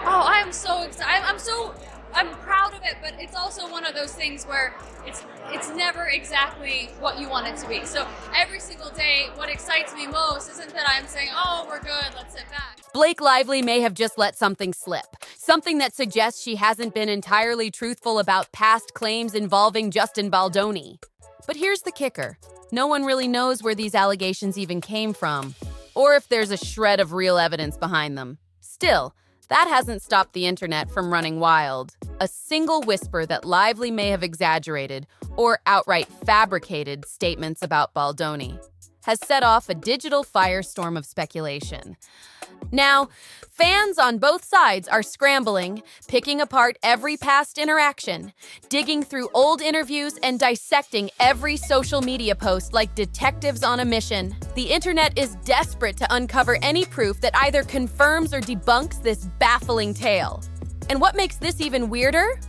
Oh, I am so excited. I'm proud of it, but it's also one of those things where it's never exactly what you want it to be. So every single day, what excites me most isn't that I'm saying, "Oh, we're good, let's sit back." Blake Lively may have just let something slip, something that suggests she hasn't been entirely truthful about past claims involving Justin Baldoni. But here's the kicker. No one really knows where these allegations even came from, or if there's a shred of real evidence behind them. Still, that hasn't stopped the internet from running wild. A single whisper that Lively may have exaggerated or outright fabricated statements about Baldoni has set off a digital firestorm of speculation. Now, fans on both sides are scrambling, picking apart every past interaction, digging through old interviews and dissecting every social media post like detectives on a mission. The internet is desperate to uncover any proof that either confirms or debunks this baffling tale. And what makes this even weirder?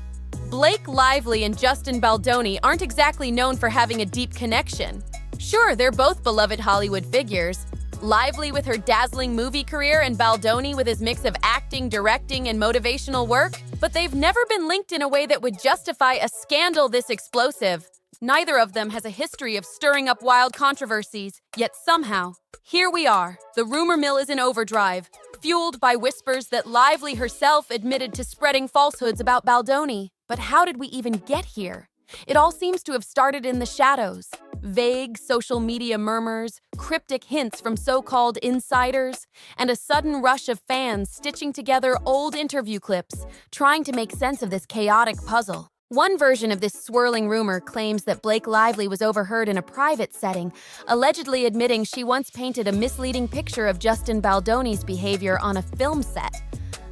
Blake Lively and Justin Baldoni aren't exactly known for having a deep connection. Sure, they're both beloved Hollywood figures, Lively with her dazzling movie career and Baldoni with his mix of acting, directing, and motivational work, but they've never been linked in a way that would justify a scandal this explosive. Neither of them has a history of stirring up wild controversies, yet somehow, here we are. The rumor mill is in overdrive, fueled by whispers that Lively herself admitted to spreading falsehoods about Baldoni. But how did we even get here? It all seems to have started in the shadows. Vague social media murmurs, cryptic hints from so-called insiders, and a sudden rush of fans stitching together old interview clips, trying to make sense of this chaotic puzzle. One version of this swirling rumor claims that Blake Lively was overheard in a private setting, allegedly admitting she once painted a misleading picture of Justin Baldoni's behavior on a film set.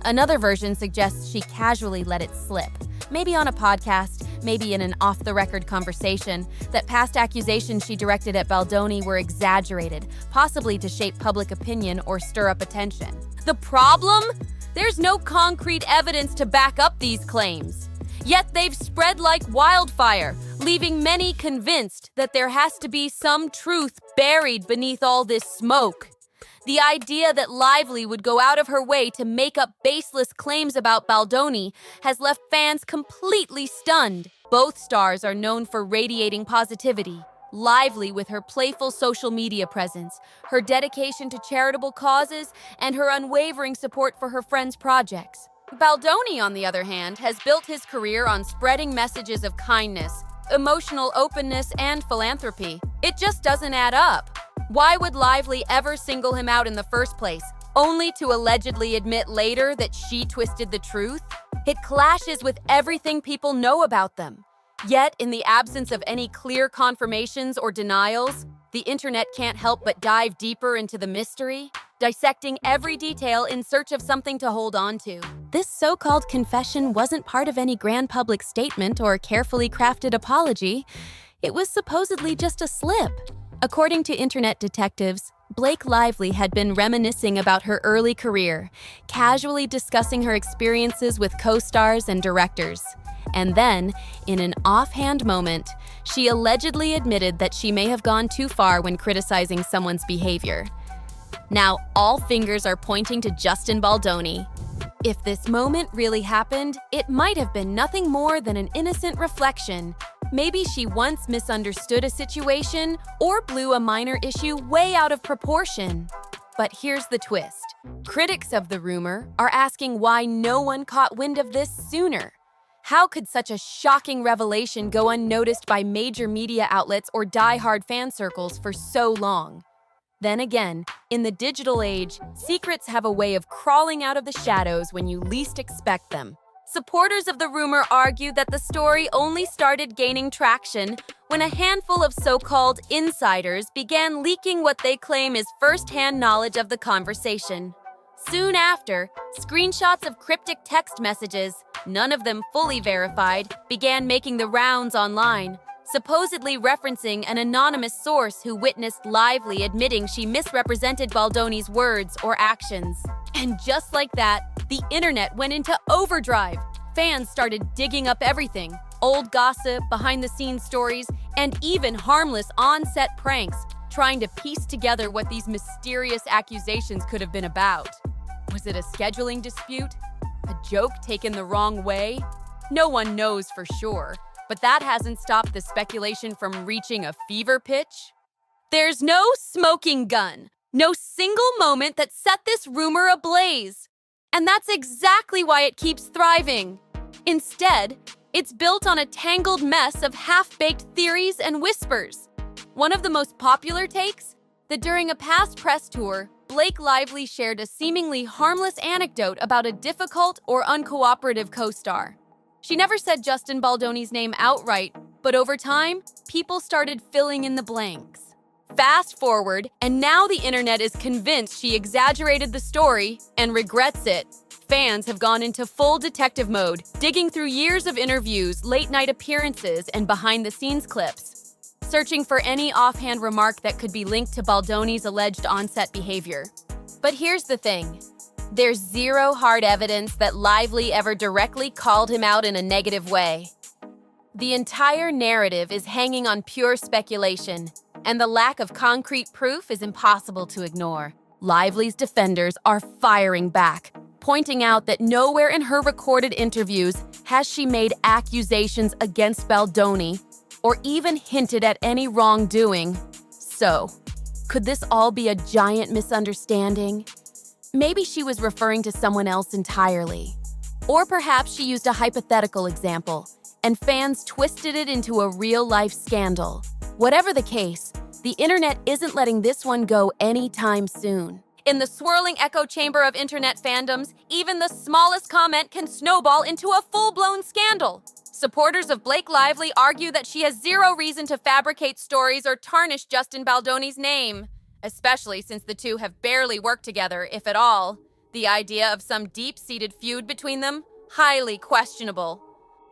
Another version suggests she casually let it slip, maybe on a podcast, maybe in an off-the-record conversation, that past accusations she directed at Baldoni were exaggerated, possibly to shape public opinion or stir up attention. The problem? There's no concrete evidence to back up these claims. Yet they've spread like wildfire, leaving many convinced that there has to be some truth buried beneath all this smoke. The idea that Lively would go out of her way to make up baseless claims about Baldoni has left fans completely stunned. Both stars are known for radiating positivity. Lively with her playful social media presence, her dedication to charitable causes, and her unwavering support for her friends' projects. Baldoni, on the other hand, has built his career on spreading messages of kindness, emotional openness, and philanthropy. It just doesn't add up. Why would Lively ever single him out in the first place, only to allegedly admit later that she twisted the truth? It clashes with everything people know about them. Yet, in the absence of any clear confirmations or denials, the internet can't help but dive deeper into the mystery, dissecting every detail in search of something to hold on to. This so-called confession wasn't part of any grand public statement or carefully crafted apology. It was supposedly just a slip. According to internet detectives, Blake Lively had been reminiscing about her early career, casually discussing her experiences with co-stars and directors. And then, in an offhand moment, she allegedly admitted that she may have gone too far when criticizing someone's behavior. Now, all fingers are pointing to Justin Baldoni. If this moment really happened, it might have been nothing more than an innocent reflection. Maybe she once misunderstood a situation or blew a minor issue way out of proportion. But here's the twist. Critics of the rumor are asking why no one caught wind of this sooner. How could such a shocking revelation go unnoticed by major media outlets or die-hard fan circles for so long? Then again, in the digital age, secrets have a way of crawling out of the shadows when you least expect them. Supporters of the rumor argue that the story only started gaining traction when a handful of so-called insiders began leaking what they claim is first-hand knowledge of the conversation. Soon after, screenshots of cryptic text messages, none of them fully verified, began making the rounds online, supposedly referencing an anonymous source who witnessed Lively admitting she misrepresented Baldoni's words or actions. And just like that, the internet went into overdrive. Fans started digging up everything: old gossip, behind-the-scenes stories, and even harmless on-set pranks, trying to piece together what these mysterious accusations could have been about. Was it a scheduling dispute? A joke taken the wrong way? No one knows for sure, but that hasn't stopped the speculation from reaching a fever pitch. There's no smoking gun, no single moment that set this rumor ablaze. And that's exactly why it keeps thriving. Instead, it's built on a tangled mess of half-baked theories and whispers. One of the most popular takes? That during a past press tour, Blake Lively shared a seemingly harmless anecdote about a difficult or uncooperative co-star. She never said Justin Baldoni's name outright, but over time, people started filling in the blanks. Fast forward, and now the internet is convinced she exaggerated the story and regrets it. Fans have gone into full detective mode, digging through years of interviews, late-night appearances, and behind-the-scenes clips, searching for any offhand remark that could be linked to Baldoni's alleged on-set behavior. But here's the thing. There's zero hard evidence that Lively ever directly called him out in a negative way. The entire narrative is hanging on pure speculation, and the lack of concrete proof is impossible to ignore. Lively's defenders are firing back, pointing out that nowhere in her recorded interviews has she made accusations against Baldoni or even hinted at any wrongdoing. So, could this all be a giant misunderstanding? Maybe she was referring to someone else entirely. Or perhaps she used a hypothetical example, and fans twisted it into a real-life scandal. Whatever the case, the internet isn't letting this one go anytime soon. In the swirling echo chamber of internet fandoms, even the smallest comment can snowball into a full-blown scandal. Supporters of Blake Lively argue that she has zero reason to fabricate stories or tarnish Justin Baldoni's name, especially since the two have barely worked together, if at all. The idea of some deep-seated feud between them? Highly questionable.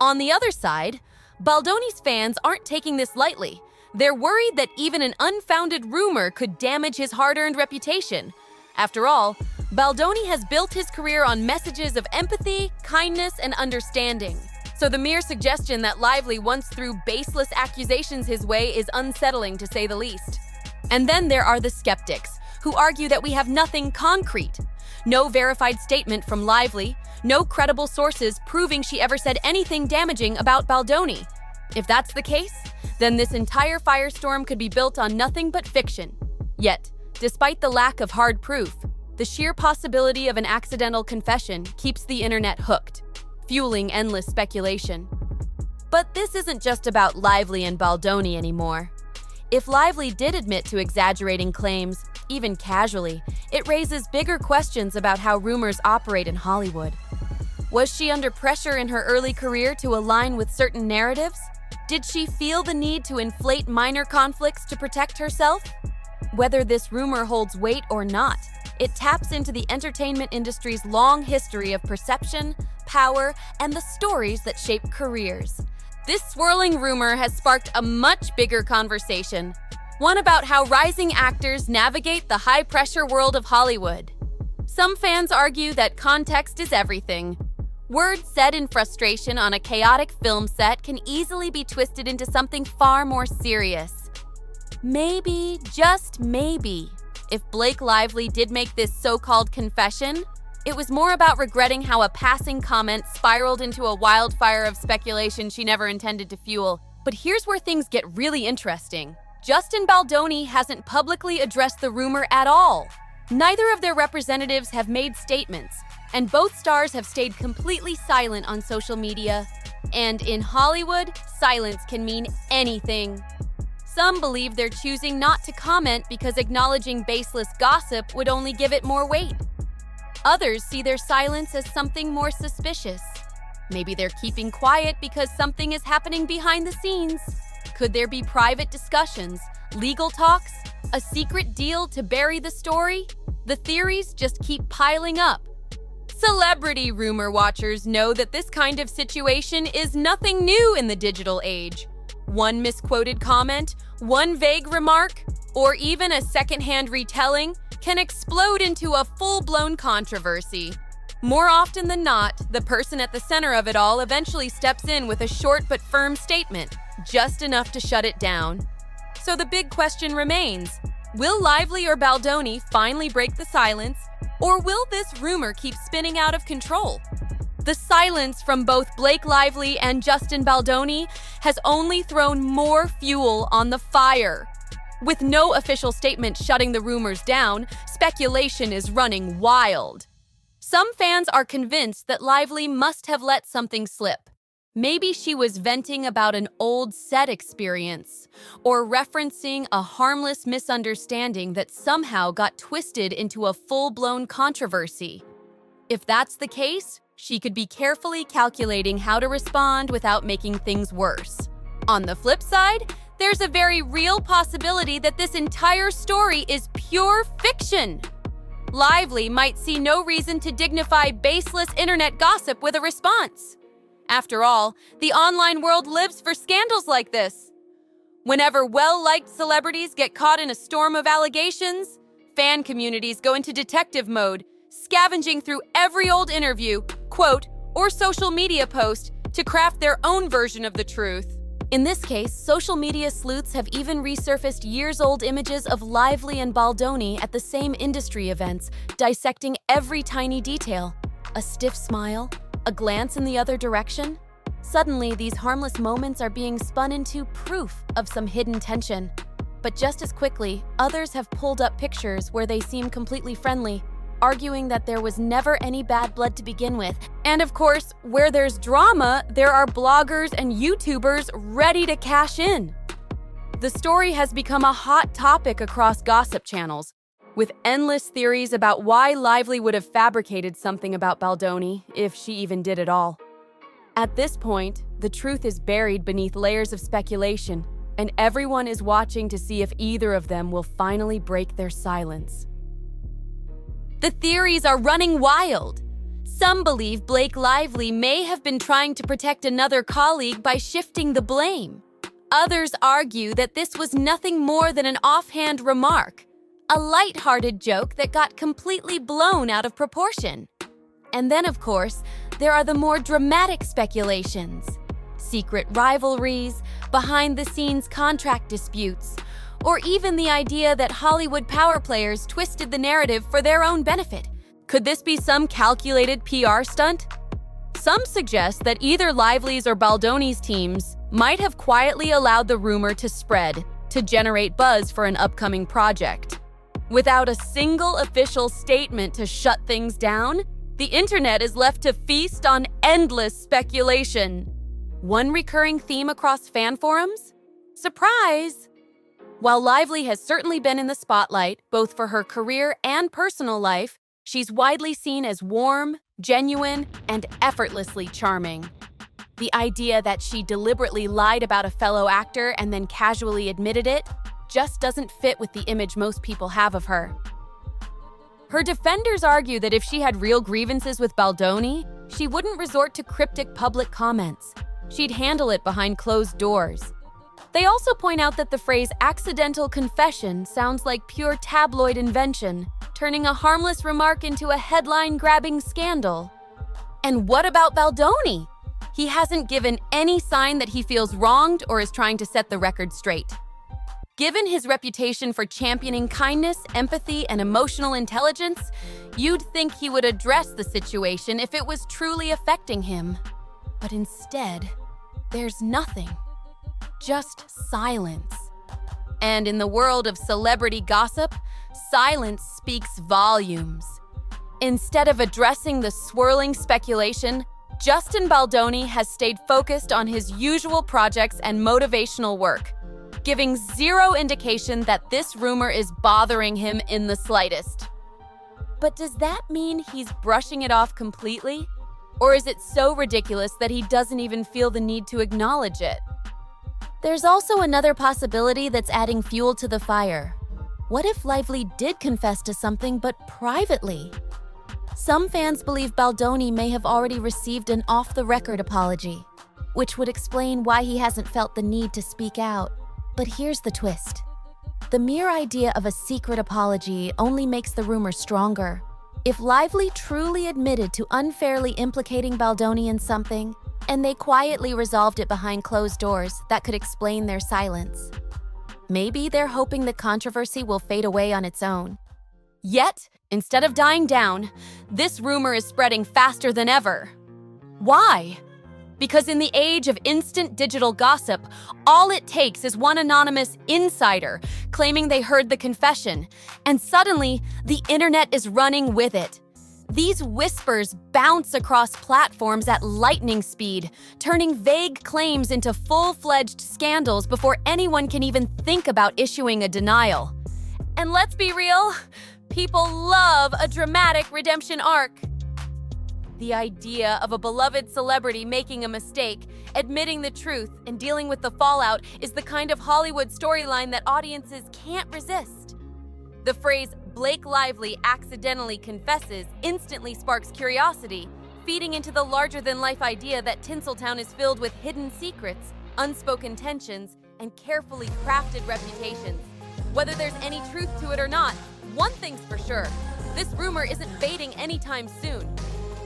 On the other side, Baldoni's fans aren't taking this lightly. They're worried that even an unfounded rumor could damage his hard-earned reputation. After all, Baldoni has built his career on messages of empathy, kindness, and understanding. So the mere suggestion that Lively once threw baseless accusations his way is unsettling, to say the least. And then there are the skeptics, who argue that we have nothing concrete. No verified statement from Lively, no credible sources proving she ever said anything damaging about Baldoni. If that's the case, then this entire firestorm could be built on nothing but fiction. Yet, despite the lack of hard proof, the sheer possibility of an accidental confession keeps the internet hooked, fueling endless speculation. But this isn't just about Lively and Baldoni anymore. If Lively did admit to exaggerating claims, even casually, it raises bigger questions about how rumors operate in Hollywood. Was she under pressure in her early career to align with certain narratives? Did she feel the need to inflate minor conflicts to protect herself? Whether this rumor holds weight or not, it taps into the entertainment industry's long history of perception, power, and the stories that shape careers. This swirling rumor has sparked a much bigger conversation, one about how rising actors navigate the high-pressure world of Hollywood. Some fans argue that context is everything. Words said in frustration on a chaotic film set can easily be twisted into something far more serious. Maybe, just maybe, if Blake Lively did make this so-called confession, it was more about regretting how a passing comment spiraled into a wildfire of speculation she never intended to fuel. But here's where things get really interesting. Justin Baldoni hasn't publicly addressed the rumor at all. Neither of their representatives have made statements, and both stars have stayed completely silent on social media. And in Hollywood, silence can mean anything. Some believe they're choosing not to comment because acknowledging baseless gossip would only give it more weight. Others see their silence as something more suspicious. Maybe they're keeping quiet because something is happening behind the scenes. Could there be private discussions, legal talks, a secret deal to bury the story? The theories just keep piling up. Celebrity rumor watchers know that this kind of situation is nothing new in the digital age. One misquoted comment, one vague remark, or even a secondhand retelling can explode into a full-blown controversy. More often than not, the person at the center of it all eventually steps in with a short but firm statement, just enough to shut it down. So the big question remains, will Lively or Baldoni finally break the silence, or will this rumor keep spinning out of control? The silence from both Blake Lively and Justin Baldoni has only thrown more fuel on the fire. With no official statement shutting the rumors down, speculation is running wild. Some fans are convinced that Lively must have let something slip. Maybe she was venting about an old set experience, or referencing a harmless misunderstanding that somehow got twisted into a full-blown controversy. If that's the case, she could be carefully calculating how to respond without making things worse. On the flip side, there's a very real possibility that this entire story is pure fiction. Lively might see no reason to dignify baseless internet gossip with a response. After all, the online world lives for scandals like this. Whenever well-liked celebrities get caught in a storm of allegations, fan communities go into detective mode, scavenging through every old interview, quote, or social media post to craft their own version of the truth. In this case, social media sleuths have even resurfaced years-old images of Lively and Baldoni at the same industry events, dissecting every tiny detail. A stiff smile, a glance in the other direction. Suddenly, these harmless moments are being spun into proof of some hidden tension. But just as quickly, others have pulled up pictures where they seem completely friendly, arguing that there was never any bad blood to begin with. And of course, where there's drama, there are bloggers and YouTubers ready to cash in. The story has become a hot topic across gossip channels, with endless theories about why Lively would have fabricated something about Baldoni, if she even did at all. At this point, the truth is buried beneath layers of speculation, and everyone is watching to see if either of them will finally break their silence. The theories are running wild. Some believe Blake Lively may have been trying to protect another colleague by shifting the blame. Others argue that this was nothing more than an offhand remark, a light-hearted joke that got completely blown out of proportion. And then, of course, there are the more dramatic speculations. Secret rivalries, behind-the-scenes contract disputes, or even the idea that Hollywood power players twisted the narrative for their own benefit. Could this be some calculated PR stunt? Some suggest that either Lively's or Baldoni's teams might have quietly allowed the rumor to spread, to generate buzz for an upcoming project. Without a single official statement to shut things down, the internet is left to feast on endless speculation. One recurring theme across fan forums? Surprise! While Lively has certainly been in the spotlight, both for her career and personal life, she's widely seen as warm, genuine, and effortlessly charming. The idea that she deliberately lied about a fellow actor and then casually admitted it just doesn't fit with the image most people have of her. Her defenders argue that if she had real grievances with Baldoni, she wouldn't resort to cryptic public comments. She'd handle it behind closed doors. They also point out that the phrase accidental confession sounds like pure tabloid invention, turning a harmless remark into a headline-grabbing scandal. And what about Baldoni? He hasn't given any sign that he feels wronged or is trying to set the record straight. Given his reputation for championing kindness, empathy, and emotional intelligence, you'd think he would address the situation if it was truly affecting him. But instead, there's nothing. Just silence. And in the world of celebrity gossip, silence speaks volumes. Instead of addressing the swirling speculation, Justin Baldoni has stayed focused on his usual projects and motivational work, giving zero indication that this rumor is bothering him in the slightest. But does that mean he's brushing it off completely? Or is it so ridiculous that he doesn't even feel the need to acknowledge it? There's also another possibility that's adding fuel to the fire. What if Lively did confess to something, but privately? Some fans believe Baldoni may have already received an off-the-record apology, which would explain why he hasn't felt the need to speak out. But here's the twist. The mere idea of a secret apology only makes the rumor stronger. If Lively truly admitted to unfairly implicating Baldoni in something, and they quietly resolved it behind closed doors, that could explain their silence. Maybe they're hoping the controversy will fade away on its own. Yet, instead of dying down, this rumor is spreading faster than ever. Why? Because in the age of instant digital gossip, all it takes is one anonymous insider claiming they heard the confession, and suddenly the internet is running with it. These whispers bounce across platforms at lightning speed, turning vague claims into full-fledged scandals before anyone can even think about issuing a denial. And let's be real, people love a dramatic redemption arc. The idea of a beloved celebrity making a mistake, admitting the truth, and dealing with the fallout is the kind of Hollywood storyline that audiences can't resist. The phrase, "Blake Lively accidentally confesses," instantly sparks curiosity, feeding into the larger-than-life idea that Tinseltown is filled with hidden secrets, unspoken tensions, and carefully crafted reputations. Whether there's any truth to it or not, one thing's for sure, this rumor isn't fading anytime soon.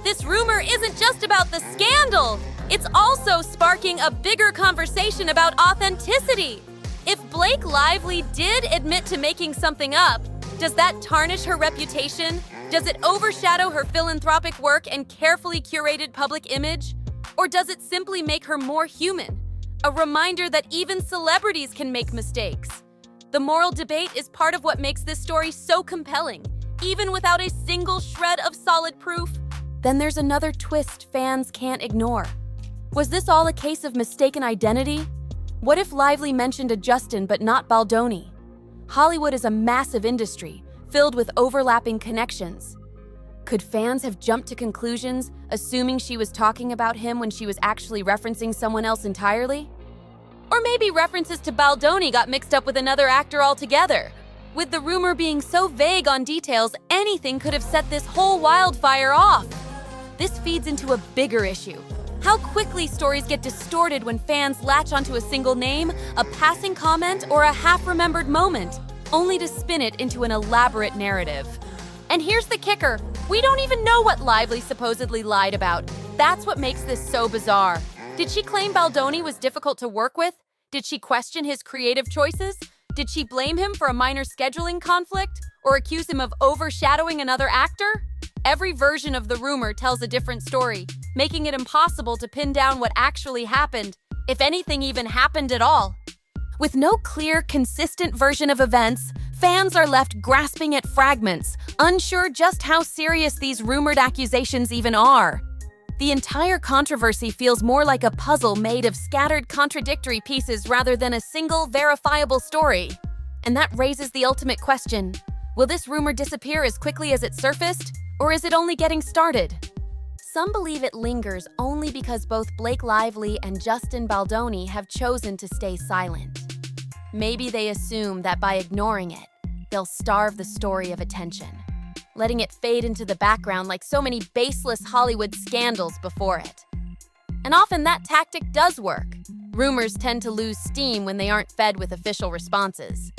This rumor isn't just about the scandal, it's also sparking a bigger conversation about authenticity. If Blake Lively did admit to making something up, does that tarnish her reputation? Does it overshadow her philanthropic work and carefully curated public image? Or does it simply make her more human? A reminder that even celebrities can make mistakes. The moral debate is part of what makes this story so compelling, even without a single shred of solid proof. Then there's another twist fans can't ignore. Was this all a case of mistaken identity? What if Lively mentioned a Justin but not Baldoni? Hollywood is a massive industry, filled with overlapping connections. Could fans have jumped to conclusions, assuming she was talking about him when she was actually referencing someone else entirely? Or maybe references to Baldoni got mixed up with another actor altogether. With the rumor being so vague on details, anything could have set this whole wildfire off. This feeds into a bigger issue. How quickly stories get distorted when fans latch onto a single name, a passing comment, or a half-remembered moment, only to spin it into an elaborate narrative. And here's the kicker, we don't even know what Lively supposedly lied about. That's what makes this so bizarre. Did she claim Baldoni was difficult to work with? Did she question his creative choices? Did she blame him for a minor scheduling conflict? Or accuse him of overshadowing another actor? Every version of the rumor tells a different story, making it impossible to pin down what actually happened, if anything even happened at all. With no clear, consistent version of events, fans are left grasping at fragments, unsure just how serious these rumored accusations even are. The entire controversy feels more like a puzzle made of scattered contradictory pieces rather than a single verifiable story. And that raises the ultimate question. Will this rumor disappear as quickly as it surfaced? Or is it only getting started? Some believe it lingers only because both Blake Lively and Justin Baldoni have chosen to stay silent. Maybe they assume that by ignoring it, they'll starve the story of attention, letting it fade into the background like so many baseless Hollywood scandals before it. And often that tactic does work. Rumors tend to lose steam when they aren't fed with official responses.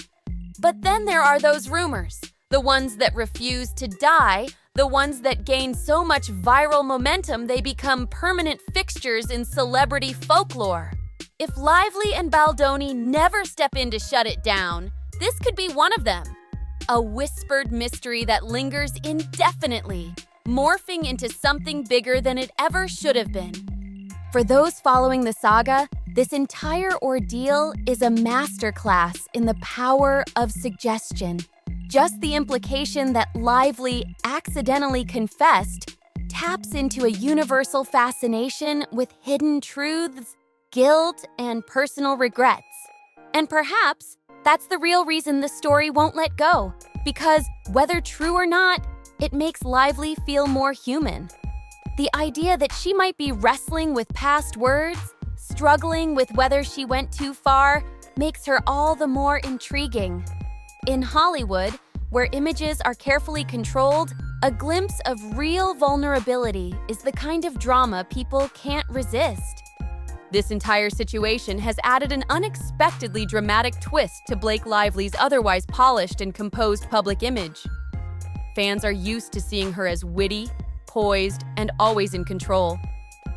But then there are those rumors, the ones that refuse to die, the ones that gain so much viral momentum they become permanent fixtures in celebrity folklore. If Lively and Baldoni never step in to shut it down, this could be one of them. A whispered mystery that lingers indefinitely, morphing into something bigger than it ever should have been. For those following the saga, this entire ordeal is a masterclass in the power of suggestion. Just the implication that Lively accidentally confessed taps into a universal fascination with hidden truths, guilt, and personal regrets. And perhaps that's the real reason the story won't let go, because whether true or not, it makes Lively feel more human. The idea that she might be wrestling with past words, struggling with whether she went too far, makes her all the more intriguing. In Hollywood, where images are carefully controlled, a glimpse of real vulnerability is the kind of drama people can't resist. This entire situation has added an unexpectedly dramatic twist to Blake Lively's otherwise polished and composed public image. Fans are used to seeing her as witty, poised, and always in control.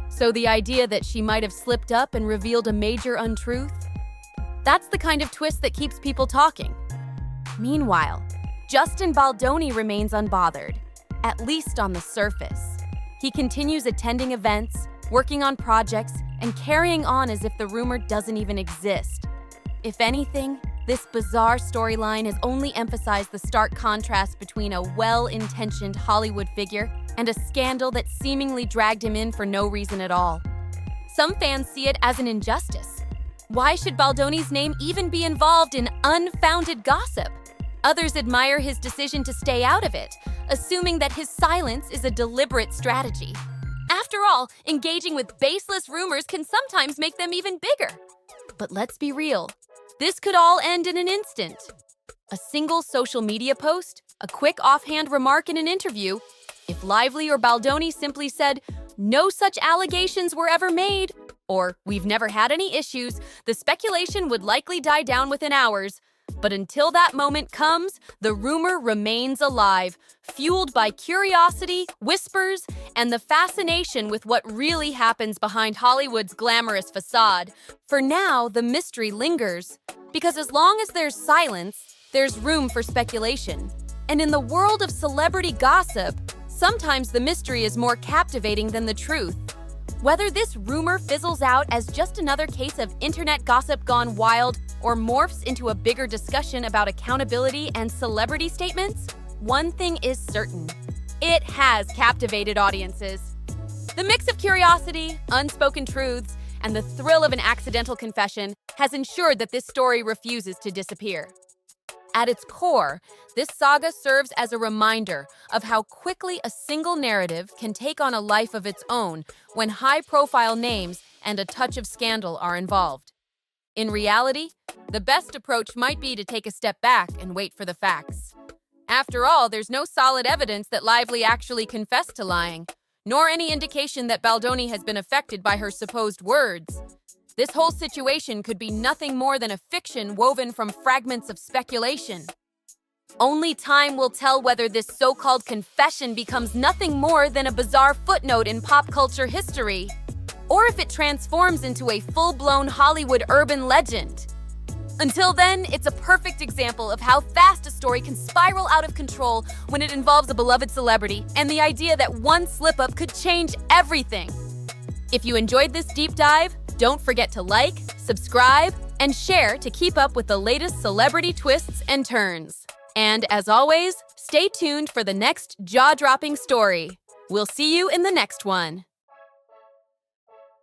So the idea that she might have slipped up and revealed a major untruth? That's the kind of twist that keeps people talking. Meanwhile, Justin Baldoni remains unbothered, at least on the surface. He continues attending events, working on projects, and carrying on as if the rumor doesn't even exist. If anything, this bizarre storyline has only emphasized the stark contrast between a well-intentioned Hollywood figure and a scandal that seemingly dragged him in for no reason at all. Some fans see it as an injustice. Why should Baldoni's name even be involved in unfounded gossip? Others admire his decision to stay out of it, assuming that his silence is a deliberate strategy. After all, engaging with baseless rumors can sometimes make them even bigger. But let's be real. This could all end in an instant. A single social media post, a quick offhand remark in an interview. If Lively or Baldoni simply said, "No such allegations were ever made," or "We've never had any issues," the speculation would likely die down within hours. But until that moment comes, the rumor remains alive, fueled by curiosity, whispers, and the fascination with what really happens behind Hollywood's glamorous facade. For now, the mystery lingers, because as long as there's silence, there's room for speculation. And in the world of celebrity gossip, sometimes the mystery is more captivating than the truth. Whether this rumor fizzles out as just another case of internet gossip gone wild or morphs into a bigger discussion about accountability and celebrity statements, one thing is certain. It has captivated audiences. The mix of curiosity, unspoken truths, and the thrill of an accidental confession has ensured that this story refuses to disappear. At its core, this saga serves as a reminder of how quickly a single narrative can take on a life of its own when high-profile names and a touch of scandal are involved. In reality, the best approach might be to take a step back and wait for the facts. After all, there's no solid evidence that Lively actually confessed to lying, nor any indication that Baldoni has been affected by her supposed words. This whole situation could be nothing more than a fiction woven from fragments of speculation. Only time will tell whether this so-called confession becomes nothing more than a bizarre footnote in pop culture history, or if it transforms into a full-blown Hollywood urban legend. Until then, it's a perfect example of how fast a story can spiral out of control when it involves a beloved celebrity, and the idea that one slip-up could change everything. If you enjoyed this deep dive, don't forget to like, subscribe, and share to keep up with the latest celebrity twists and turns. And as always, stay tuned for the next jaw-dropping story. We'll see you in the next one.